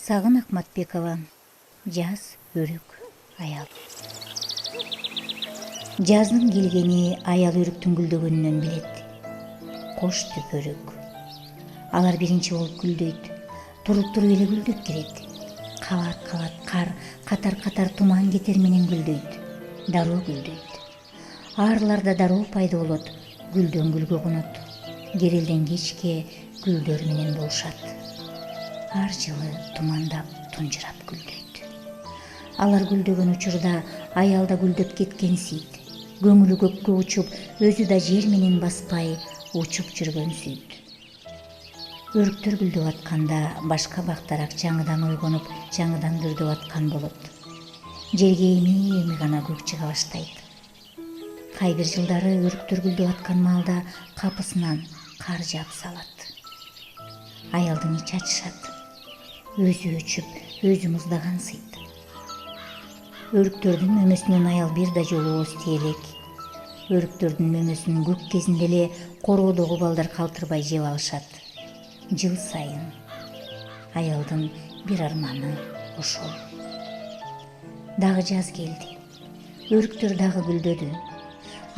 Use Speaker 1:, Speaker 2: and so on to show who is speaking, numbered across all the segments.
Speaker 1: Сагын Акматбекова. Жаз өрүк аял. Жаздын келгени аял өрүктүн гүлдөгөнүнөн билет. Кош түпөрүк. Алар биринчи болуп гүлдөйт. Туруп эле гүлдөп кирет. Кабат кар, катар туман кетер менен гүлдөйт. Дароо гүлдөйт. Арларда дароо пайда болот. Гүлдөн гүлгө конот. Керелден кечке гүлдөр менен болушат. Ар жылы тумандап, тунжурап гүлдөйт. Алар гүлдөгөн учурда аял да гүлдөп кеткенсийт. Көңүлү көккө учуп, өзү да жер менен баспай учуп жүргөнсүйт. Өрүктөр гүлдөп атканда башка бактарак жаңыдан ойгонуп, жаңыдан гүлдөп аткан болот. Жерге эми гана көк чыга баштайт. Кайбир жылдары өрүктөр гүлдөп аткан маалда капысынан кар жаап салат. Аялдын ичи ачышат. Өзү өчүп, өзү муздагансыйт. Өрүктөрдүн мөмөсүнөн аял бир да жолу ооз тие элек. Өрүктөрдүн мөмөсүн көк кезинде эле короодогу балдар калтырбай жеп алышат. Жыл сайын аялдын бир арманы ошол. Дагы жаз келди. Өрүктөр дагы гүлдөдү.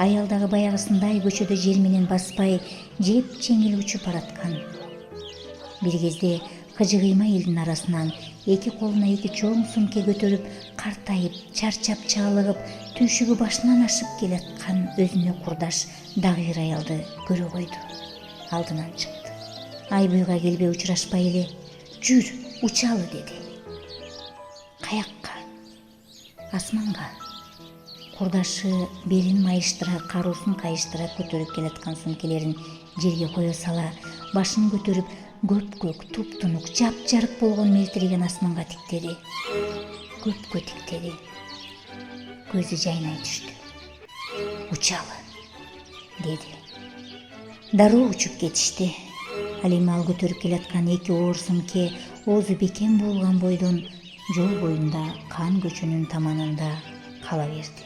Speaker 1: Аял дагы баягысындай көчөдө жер менен баспай жеп жеңил учуп бараткан. Бир кезде кыжыгыйма элдин арасынан эки колуна эки чоң сумке көтөрүп, картайып, чарчап чаалыгып, түйшүгү башынан ашып келаткан өзүнө курдаш дагыйыр аялды көрө койду. Алдынан чыкты. Айбыйга келбей учурашпай эле, "Жүр, учалы" деди. Каякка? Асманга. Курдашы белин майыштыра, каруусун кайыштыра көтөрүп келаткан сумкелерин жерге кое сала, башын көтөрүп, көк, туп-тунук, жап-жарык болгон мелтиреген асманга тиктеди. Көккө тиктеди. Көзү жайнай түштү. "Учалы" деди. Дароо учуп кетишти. Ал эми ал көтөрүп келаткан эки оор сумке оозу бекем болгон бойдон жол боюнда кан көчөнүн таманында кала берди.